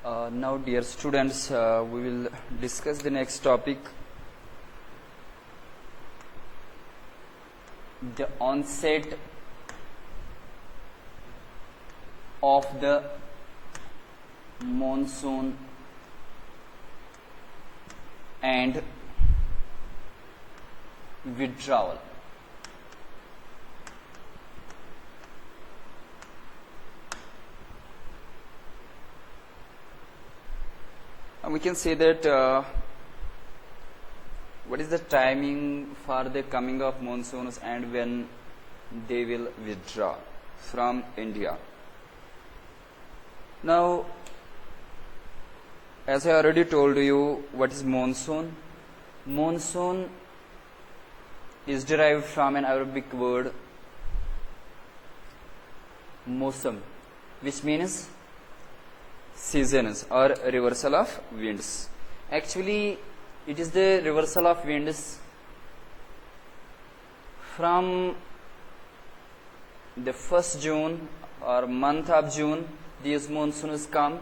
Now, dear students, we will discuss the next topic, the onset of the monsoon and withdrawal. And we can say that what is the timing for the coming of monsoons and when they will withdraw from India. Now, as I already told you, what is monsoon? Monsoon is derived from an Arabic word mosam, which means seasons or reversal of winds. Actually, it is the reversal of winds from the 1st June or month of June. These monsoons come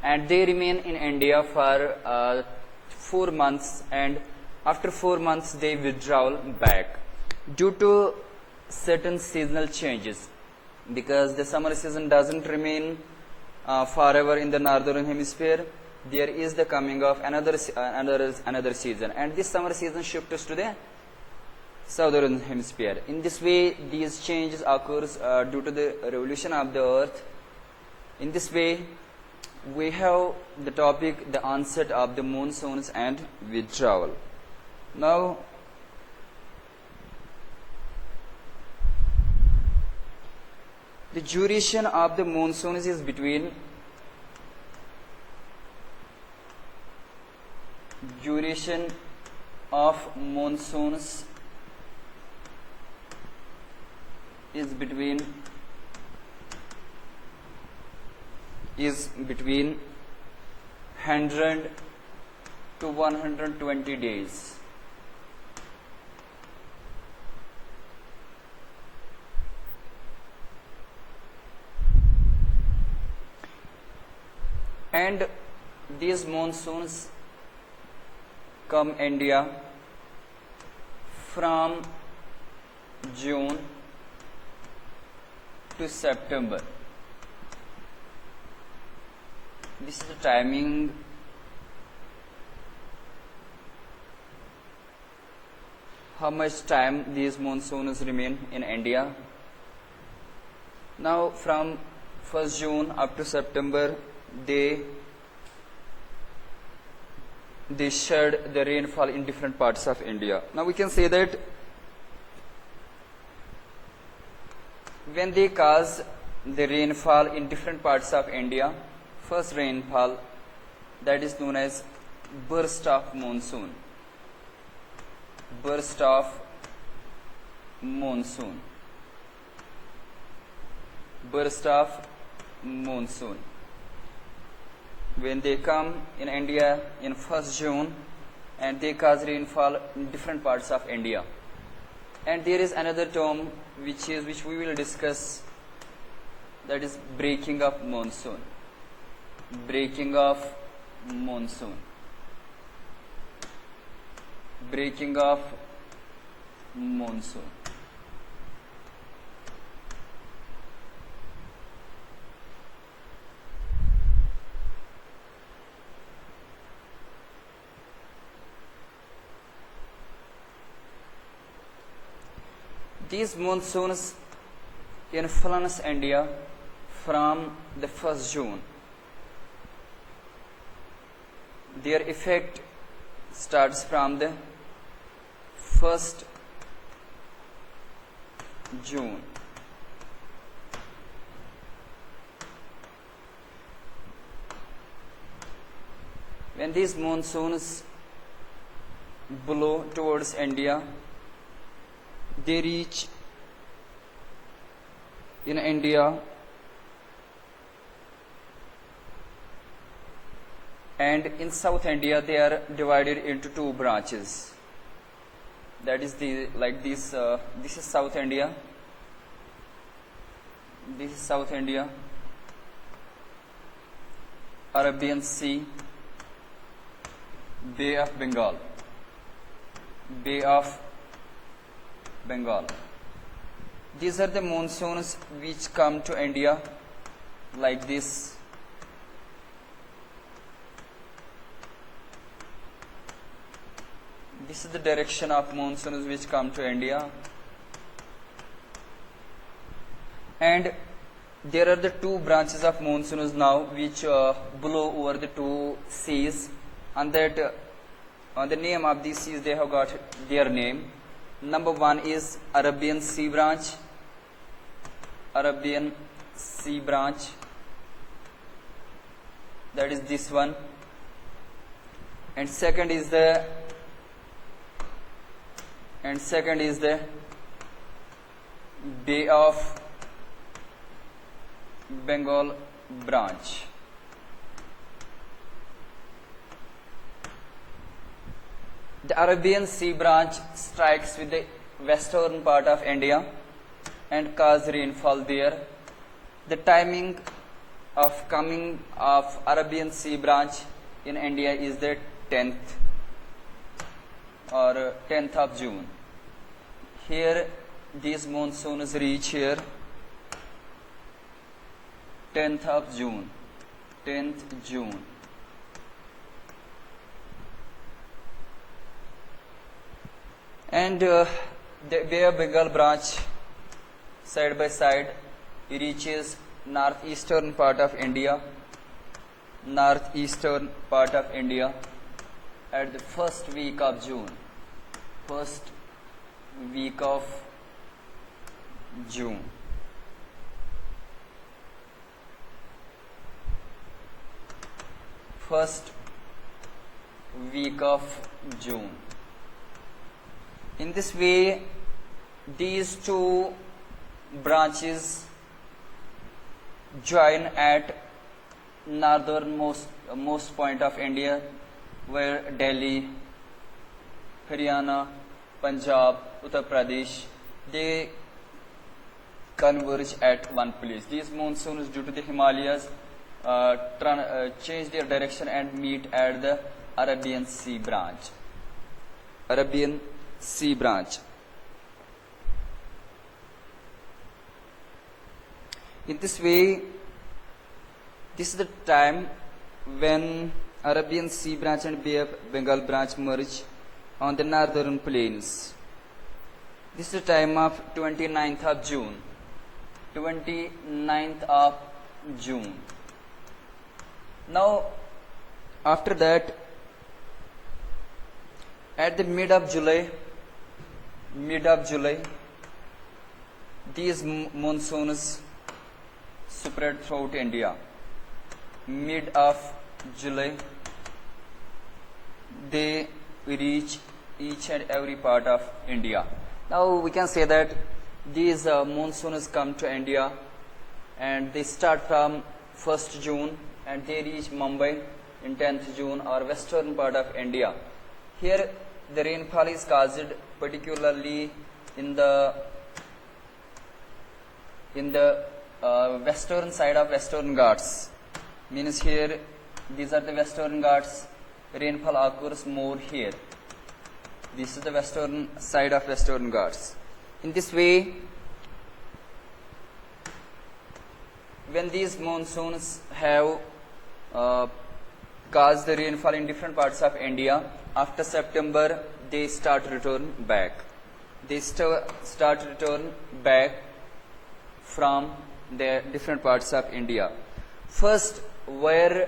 and they remain in India for 4 months, and after 4 months they withdraw back due to certain seasonal changes, because the summer season doesn't remain forever in the northern hemisphere. There is the coming of another season, and this summer season shifts to the southern hemisphere. In this way, these changes occurs due to the revolution of the earth. In this way, we have the topic, the onset of the monsoons and withdrawal. Now, the duration of the monsoons is between is between 100 to 120 days. And these monsoons come India from June to September. This is the timing how much time these monsoons remain in India. Now, from 1st June up to September, they shed the rainfall in different parts of India. Now, we can say that when they cause the rainfall in different parts of India, first rainfall, that is known as burst of monsoon. Burst of monsoon. Burst of monsoon. When they come in India in 1st June, and they cause rainfall in different parts of India. And there is another term which we will discuss, that is breaking of monsoon. Breaking of monsoon. Breaking of monsoon. These monsoons influence India from the 1st June. Their effect starts from the 1st June. When these monsoons blow towards India, they reach in India and in South India they are divided into 2 branches. That is this is South India, this is South India, Arabian Sea, Bay of Bengal, Bay of Bengal. These are the monsoons which come to India like this. This is the direction of monsoons which come to India. And there are the two branches of monsoons now which blow over the two seas, and that the name of these seas, they have got their name. Number one is Arabian Sea branch, Arabian Sea branch, that is this one. And second is the Bay of Bengal branch. The Arabian Sea branch strikes with the western part of India and cause rainfall there. The timing of coming of Arabian Sea branch in India is the 10th or 10th of June. Here these monsoons reach here 10th of June, 10th June. And the Bay of Bengal branch side by side reaches northeastern part of India, northeastern part of India at the first week of June, first week of June. First week of June. In this way, these two branches join at northernmost point of India, where Delhi, Haryana, Punjab, Uttar Pradesh, they converge at one place. These monsoons, due to the Himalayas, change their direction and meet at the Arabian Sea branch. Arabian Sea branch. In this way, this is the time when Arabian Sea branch and Bay of Bengal branch merge on the northern plains. This is the time of 29th of June. 29th of June. Now, after that, at the mid of July, these monsoons spread throughout India. Mid of July, they reach each and every part of India. Now we can say that these monsoons come to India and they start from 1st June and they reach Mumbai in 10th June or western part of India. Here the rainfall is caused particularly in the western side of Western Ghats. Means here, these are the Western Ghats, rainfall occurs more here. This is the western side of Western Ghats. In this way, when these monsoons have caused the rainfall in different parts of India, after September they start return back. They start return back from the different parts of India. First, where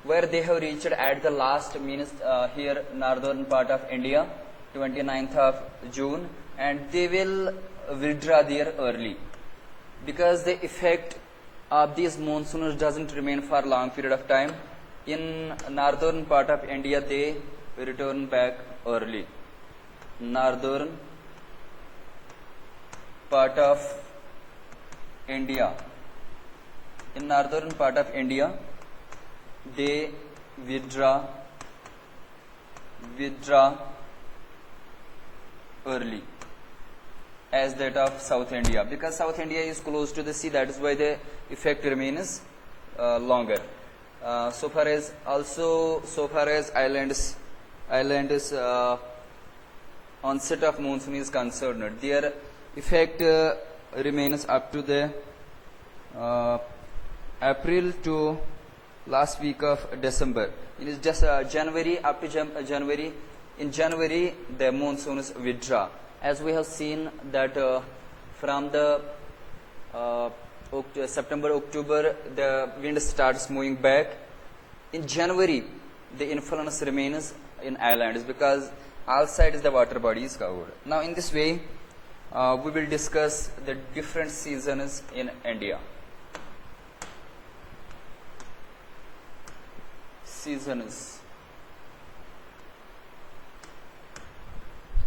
they have reached at the last, means here northern part of India, 29th of June, and they will withdraw there early, because the effect of these monsoons doesn't remain for a long period of time. In northern part of India, they return back early. Northern part of India. In northern part of India, they withdraw early as that of South India, because South India is close to the sea, that is why the effect remains longer. so far as islands onset of monsoon is concerned, their effect remains up to the April to last week of December. It is just January up to January. In January, the monsoons withdraw. As we have seen that from the September, October, the wind starts moving back. In January, the influence remains in islands because all sides the water body is covered. Now, in this way, we will discuss the different seasons in India. Seasons.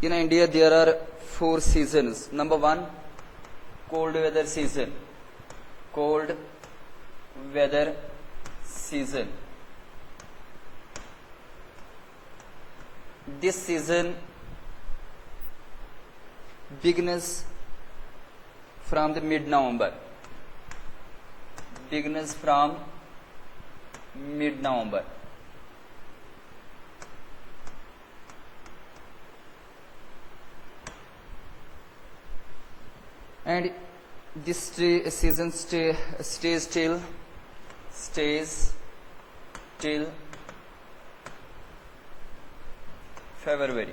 In India, there are 4 seasons. Number 1, cold weather season. Cold weather season. This season begins from the mid-November. Begins from mid-November. And this season stays till February.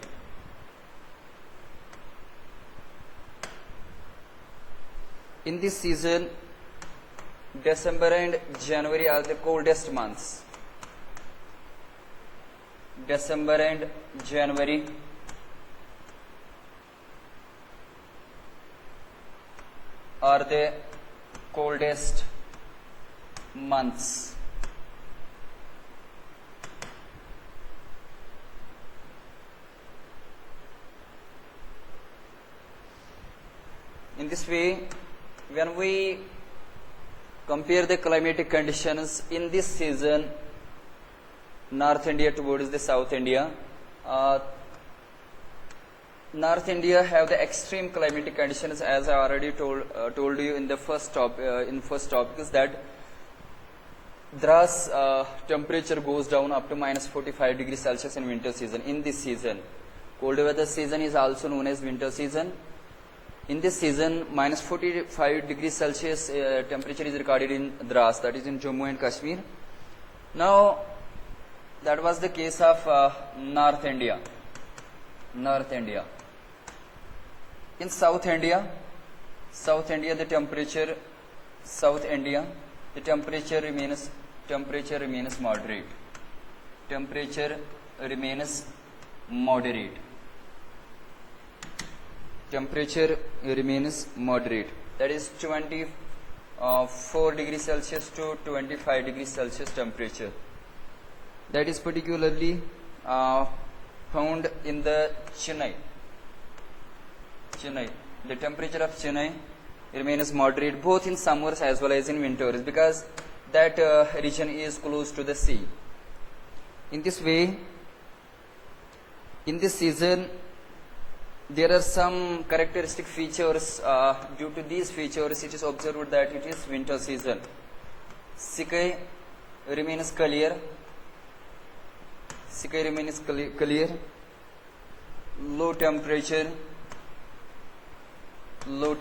In this season, December and January are the coldest months. December and January are the coldest months. In this way, when we compare the climatic conditions in this season, North India towards the South India, North India have the extreme climatic conditions, as I already told you in the first topic is that Dras temperature goes down up to minus 45 degrees Celsius in winter season. In this season, cold weather season is also known as winter season. In this season, minus 45 degrees Celsius temperature is recorded in Dras, that is in Jammu and Kashmir. Now, that was the case of North India. In South India, the temperature remains moderate. Temperature remains moderate. That is 24 degrees Celsius to 25 degrees Celsius temperature. That is particularly found in the Chennai. The temperature of Chennai remains moderate both in summers as well as in winters because that region is close to the sea. In this way, in this season, there are some characteristic features. Due to these features, it is observed that it is winter season. Sky remains clear. Low temperature, low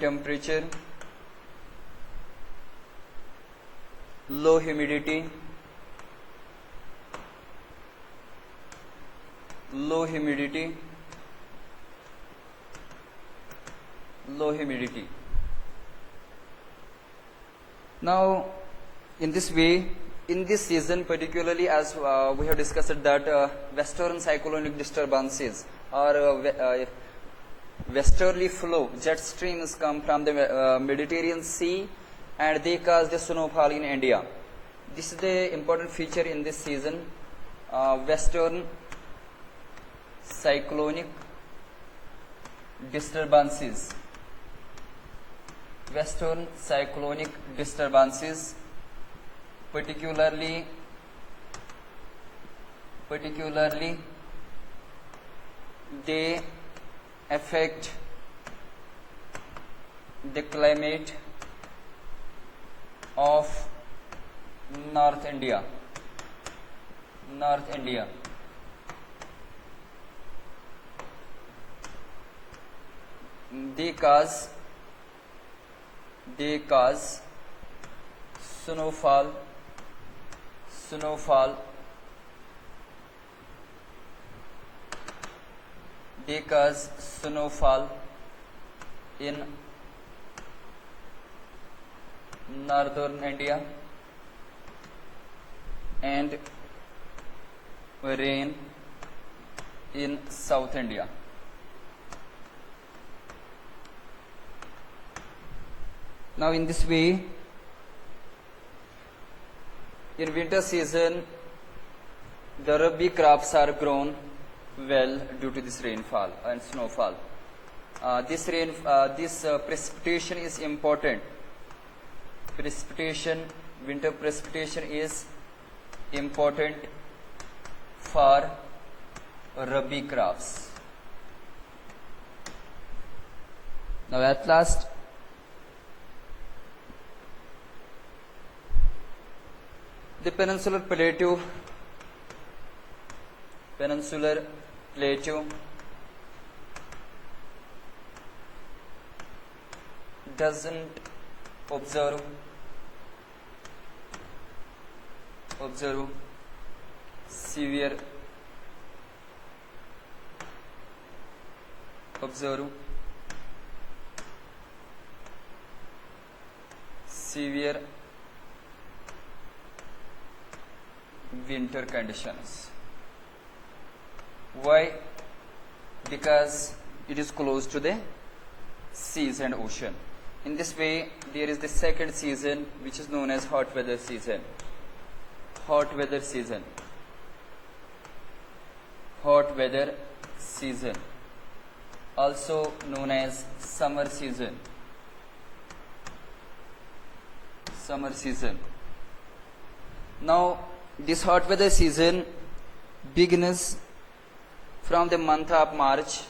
humidity, low humidity. Now, in this way, in this season particularly, as we have discussed that western cyclonic disturbances or westerly flow jet streams come from the Mediterranean Sea and they cause the snowfall in India. This is the important feature in this season. Western cyclonic disturbances. Particularly they affect the climate of North India. North India. They cause snowfall they cause snowfall in northern India and rain in South India. Now in this way, in winter season, the rabi crops are grown well due to this rainfall and snowfall. This precipitation is important. Winter precipitation is important for rabi crops. Now at last, the peninsular plateau doesn't observe severe winter conditions. Why? Because it is close to the seas and ocean. In this way, there is the second season, which is known as hot weather season. Hot weather season, also known as summer season. Now, this hot weather season begins from the month of March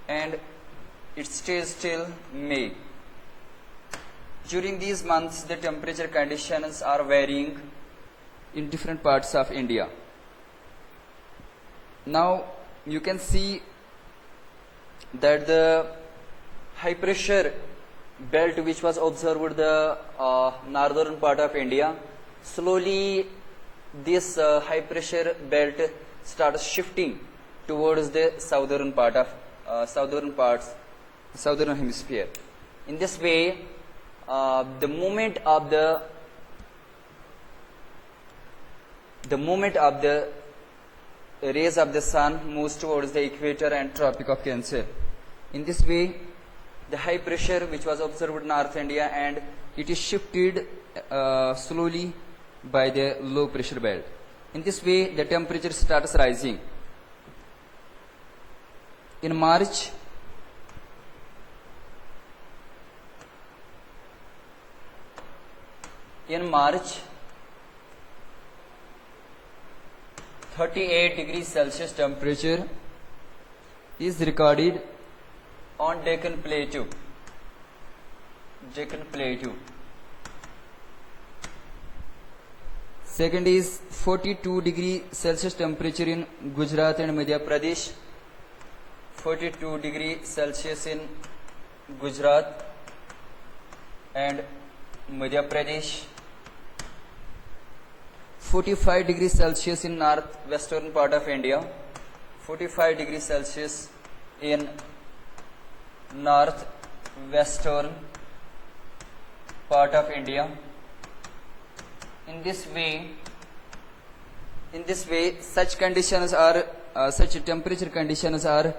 and it stays till May. During these months, the temperature conditions are varying in different parts of India. Now, you can see that the high pressure belt which was observed the northern part of India, slowly this high pressure belt starts shifting towards the southern hemisphere. In this way, the movement of the rays of the sun moves towards the equator and Tropic of Cancer. In this way, the high pressure which was observed in North India and it is shifted slowly by the low pressure belt. In this way, the temperature starts rising. In March, in March, 38 degrees Celsius temperature is recorded on Deccan Plateau. Second is 42 degree Celsius temperature in Gujarat and Madhya Pradesh. 42 degree Celsius in Gujarat and Madhya Pradesh. 45 degrees Celsius in northwestern part of India. 45 degrees Celsius in northwestern part of India. In this way, such temperature conditions are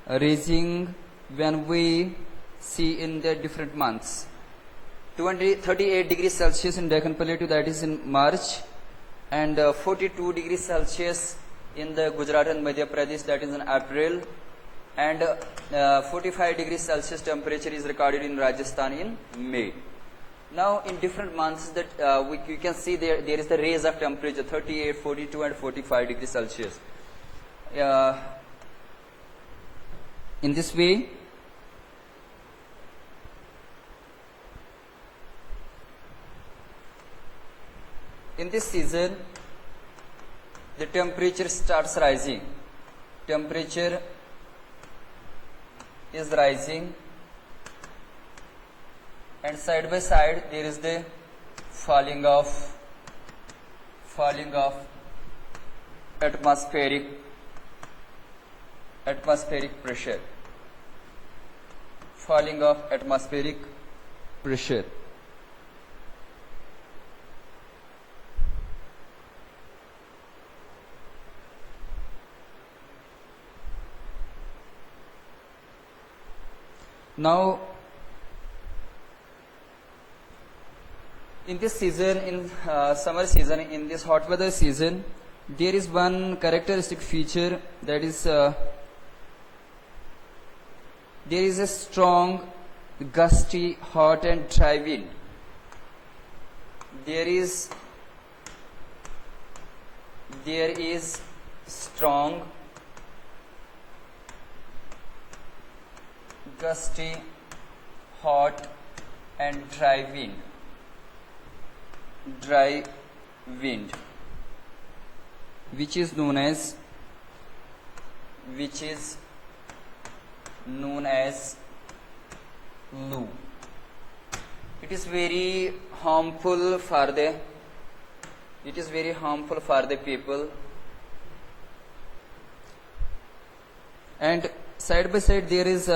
rising when we see in the different months. 38 degrees Celsius in Deccan Plateau, that is in March, and 42 degrees Celsius in the Gujarat and Madhya Pradesh, that is in April, and 45 degrees Celsius temperature is recorded in Rajasthan in May. Now, in different months, that you can see there is the range of temperature 38, 42, and 45 degrees Celsius. In this way, In this season, the temperature starts rising. Temperature is rising, and side by side there is the falling of atmospheric pressure. Falling of atmospheric pressure. Now, in this season, in summer season, in this hot weather season, there is one characteristic feature, that is there is a strong, gusty, hot and dry wind. There is strong, gusty, hot and dry wind, which is known as Lu. It is very harmful for the people, and side by side there is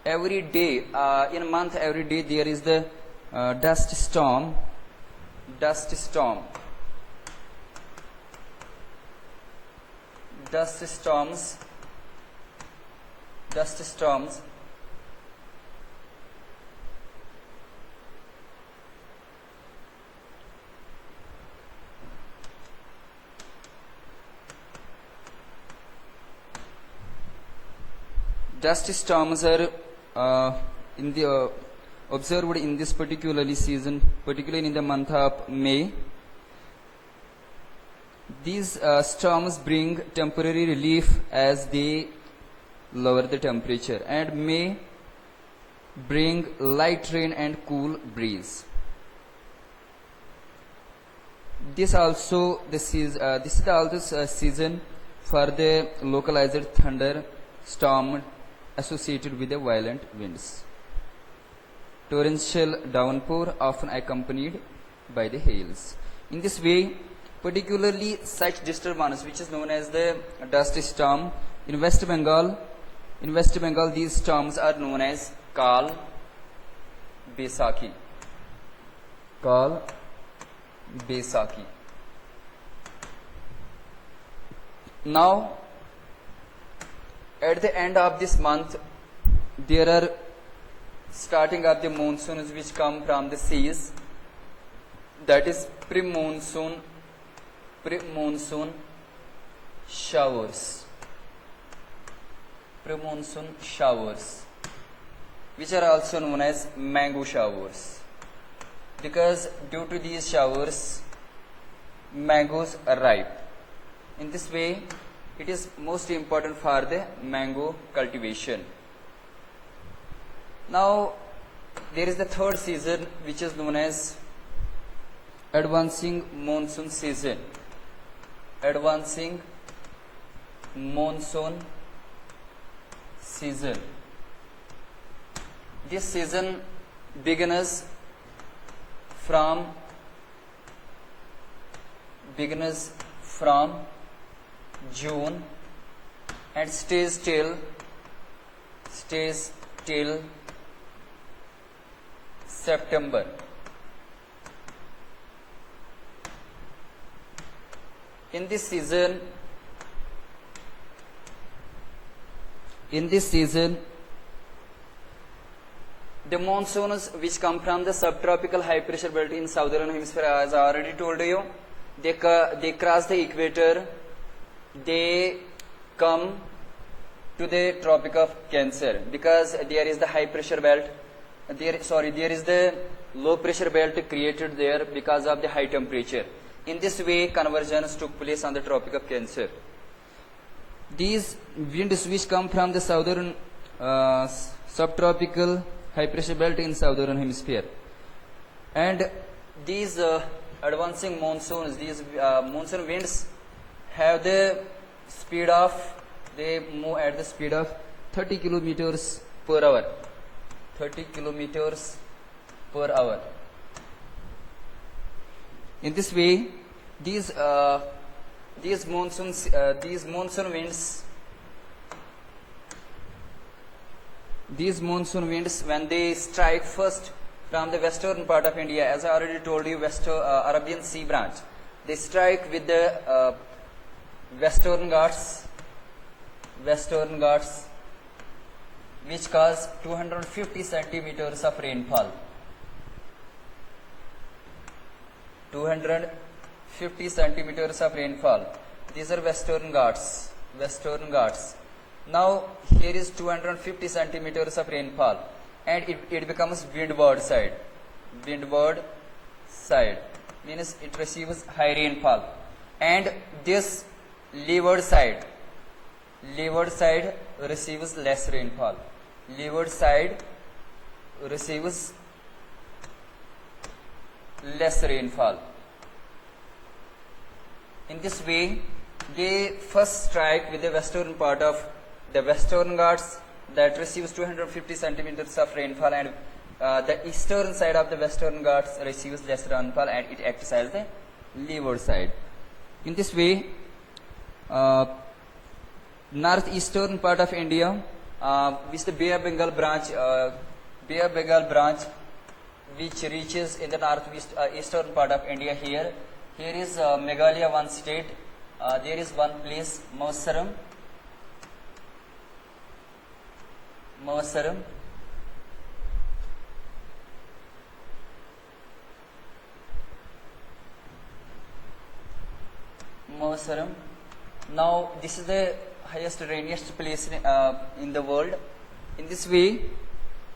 every day, in a month, every day there is the dust storms. Dust storms are observed in this particularly season, particularly in the month of May. These storms bring temporary relief as they lower the temperature, and may bring light rain and cool breeze. This is also the season for the localized thunder storm associated with the violent winds. Torrential downpour often accompanied by the hails. In this way, particularly such disturbance, which is known as the dust storm, in West Bengal, these storms are known as Kal Baisakhi. Now, at the end of this month, there are starting of the monsoons which come from the seas, that is pre-monsoon showers, which are also known as mango showers, because due to these showers mangoes are ripe. In this way, it is most important for the mango cultivation. Now, there is the third season, which is known as advancing monsoon season. This season begins from June and stays till September. In this season, the monsoons which come from the subtropical high pressure belt in southern hemisphere, as I already told you, they cross the equator, they come to the Tropic of Cancer, because there is the high pressure belt, there is the low pressure belt created there because of the high temperature. In this way, convergence took place on the Tropic of Cancer. These winds which come from the southern subtropical high pressure belt in southern hemisphere, and these advancing monsoons, these monsoon winds have the speed of, they move at the speed of 30 kilometers per hour. 30 kilometers per hour. In this way, these monsoon winds, when they strike first from the western part of India, as I already told you, Arabian Sea branch, they strike with the Western Ghats, which cause 250 centimeters of rainfall. 250 centimeters of rainfall. These are Western Ghats. Now here is 250 centimeters of rainfall, and it becomes windward side. Windward side means it receives high rainfall, and this leeward side receives less rainfall. Leeward side receives less rainfall. In this way, they first strike with the western part of the Western Ghats that receives 250 centimeters of rainfall, and the eastern side of the Western Ghats receives less rainfall, and it acts as the leeward side. In this way, northeastern part of India, which the Bay of Bengal branch, which reaches in the northeast eastern part of India. Here is Meghalaya, one state. There is one place, Mausaram. Now this is the highest rainiest place in the world. In this way,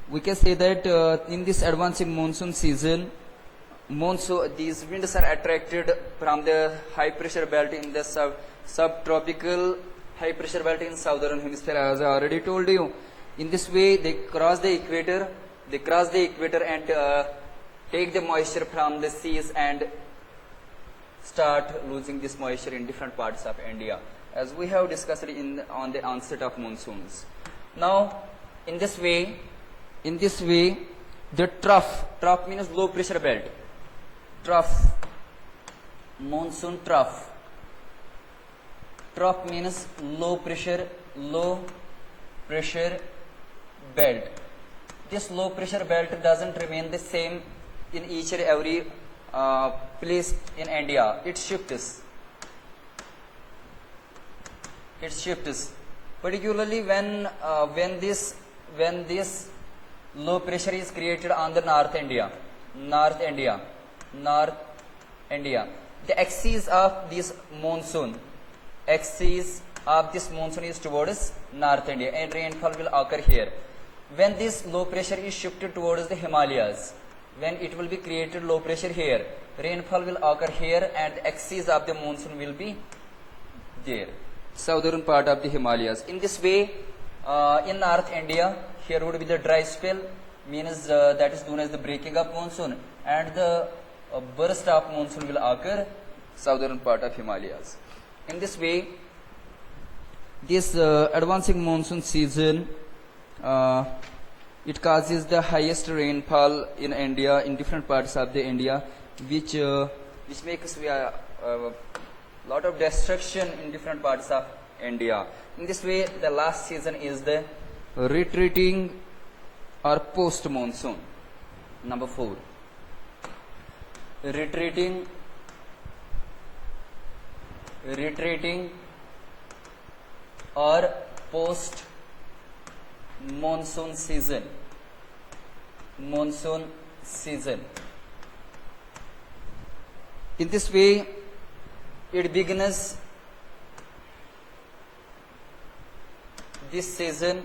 we can say that in this advancing monsoon season, these winds are attracted from the high pressure belt in the subtropical high pressure belt in southern hemisphere, as I already told you. In this way, they cross the equator and take the moisture from the seas and start losing this moisture in different parts of India, as we have discussed on the onset of monsoons. Now, in this way, the trough means low pressure belt. Monsoon trough means low pressure belt. This low pressure belt doesn't remain the same in each and every place in India. It shifts. Particularly when this low pressure is created on the North India. The axis of this monsoon is towards North India, and rainfall will occur here. When this low pressure is shifted towards the Himalayas, when it will be created low pressure here, rainfall will occur here, and the axis of the monsoon will be there, southern part of the Himalayas. In this way, in North India, here would be the dry spell, means that is known as the breaking of monsoon, and the burst of monsoon will occur southern part of Himalayas. In this way, this advancing monsoon season, it causes the highest rainfall in India, in different parts of the India, which makes a lot of destruction in different parts of India. In this way, the last season is the retreating or post monsoon. Number 4, retreating or post monsoon season. In this way, it begins, this season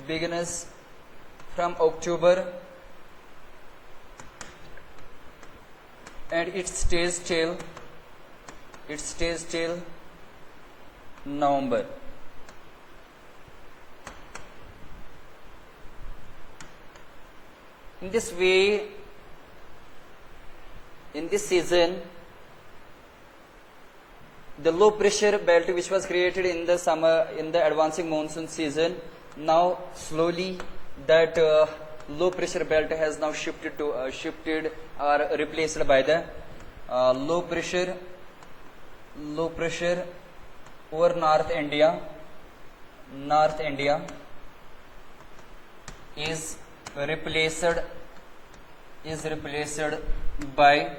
begins from October, and it stays till November. In this way, in this season, the low pressure belt which was created in the summer, in the advancing monsoon season, now slowly that low pressure belt has now shifted or replaced by the low pressure over North India is replaced by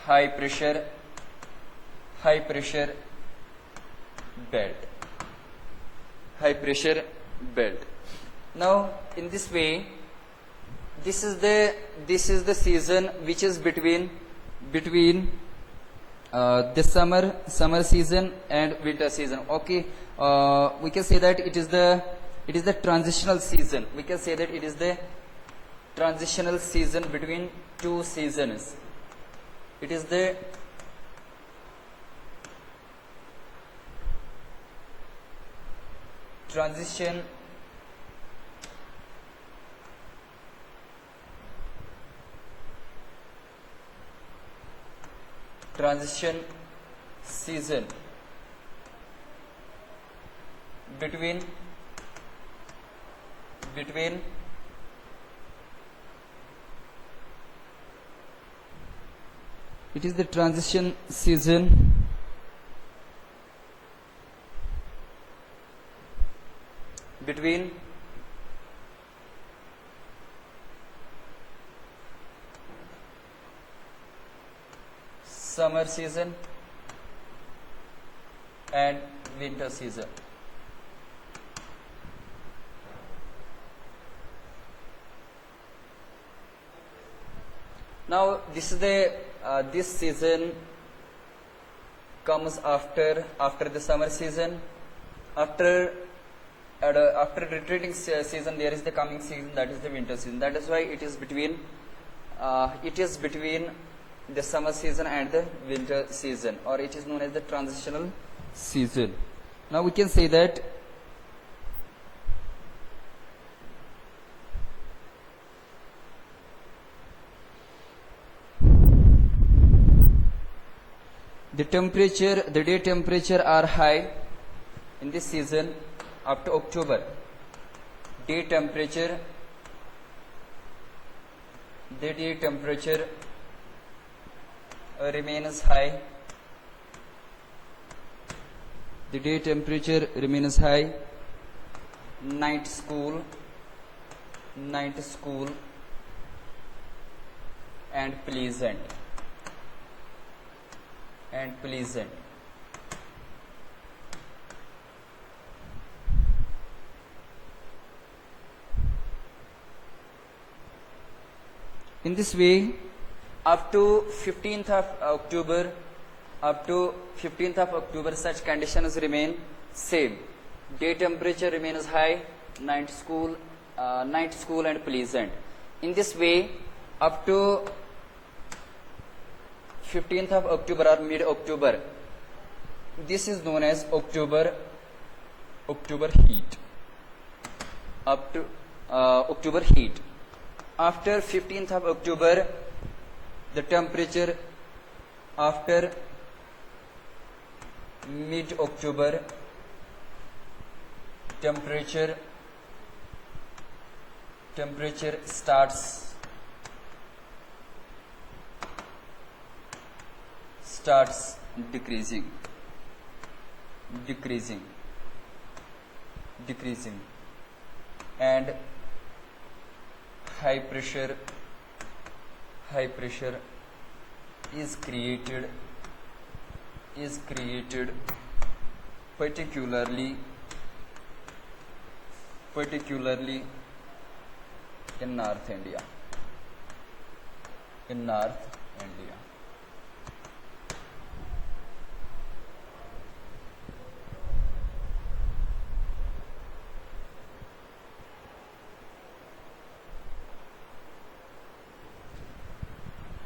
high pressure belt. Now in this way, this is the season which is between the summer season and winter season. Okay, we can say that it is the transitional season. We can say that it is the transitional season between two seasons. It is the transition season between it is the transition season between summer season and winter season. Now this is this season comes after the summer season. After retreating season, there is the coming season, that is the winter season. That is why it is between the summer season and the winter season, or it is known as the transitional season. Now we can say that the day temperature are high in this season up to October. The day temperature remains high. The day temperature remains high. Night school and pleasant. In this way, up to 15th of October, such conditions remain same. Day temperature remains high, night school and pleasant. In this way, up to 15th of October or mid-October, this is known as October heat. Up to October heat. After 15th of October, the temperature after mid-October, temperature starts decreasing, and high pressure is created particularly in North India.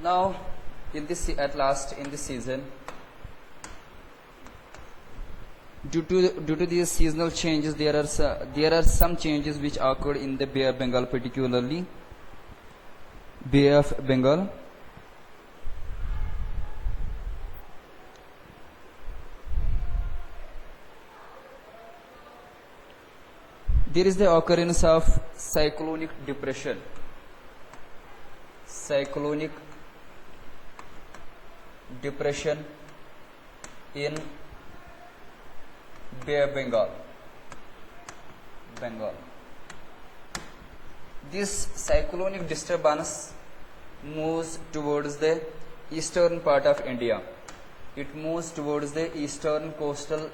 Now, in this season, due to these seasonal changes, there are some changes which occurred in the Bay of Bengal, particularly Bay of Bengal. there is the occurrence of cyclonic depression. Cyclonic depression in Bay of Bengal. This cyclonic disturbance moves towards the eastern part of India. It moves towards the eastern coastal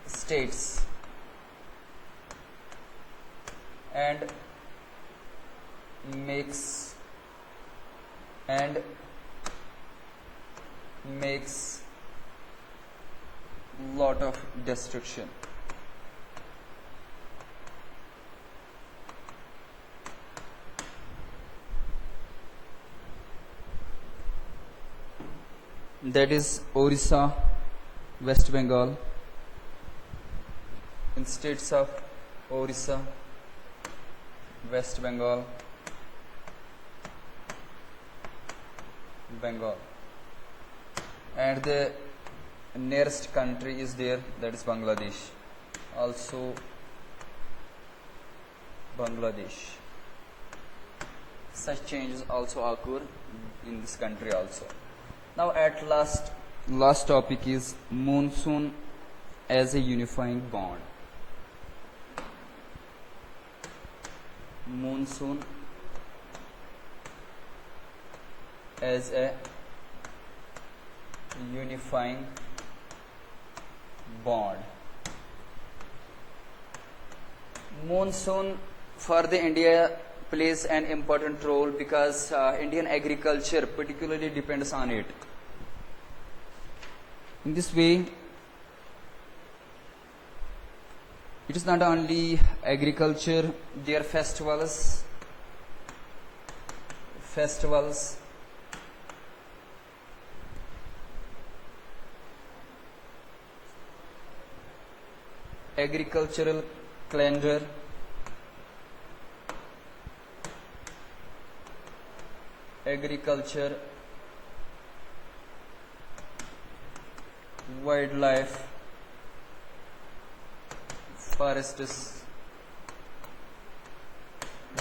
states and makes lot of destruction. That is Orissa, West Bengal. In states of Orissa, West Bengal, and the nearest country is there, that is Bangladesh. Also Bangladesh. Such changes also occur in this country also. Now at last topic is monsoon as a unifying bond. Monsoon as a unifying bond. Monsoon for the India plays an important role because Indian agriculture particularly depends on it. In this way, it is not only agriculture, their festivals, agricultural calendar, agriculture, wildlife, forests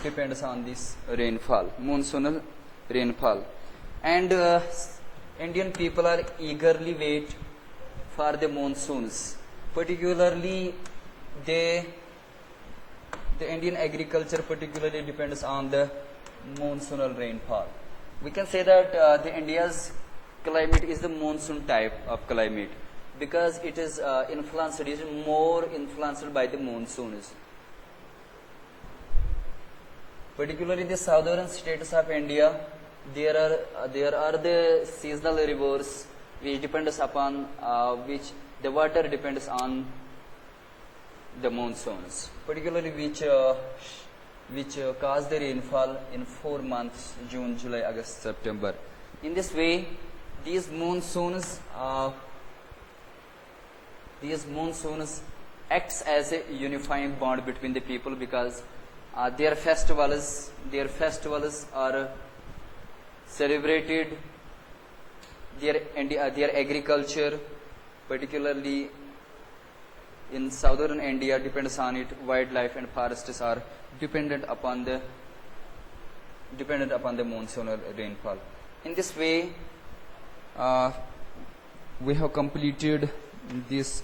depends on this rainfall, monsoonal rainfall, and Indian people are eagerly wait for the monsoons. Particularly, the Indian agriculture particularly depends on the monsoonal rainfall. We can say that the India's climate is the monsoon type of climate because it is more influenced by the monsoons. Particularly the southern states of India, there are the seasonal rivers which depends upon which the water depends on the monsoons, particularly which cause the rainfall in 4 months: June, July, August, September. In this way, these monsoons acts as a unifying bond between the people because their festivals are celebrated. Their agriculture, particularly in southern India, depends on it. Wildlife and forests are dependent upon the monsoonal rainfall. In this way, we have completed this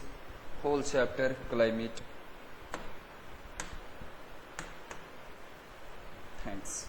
whole chapter, climate. Thanks.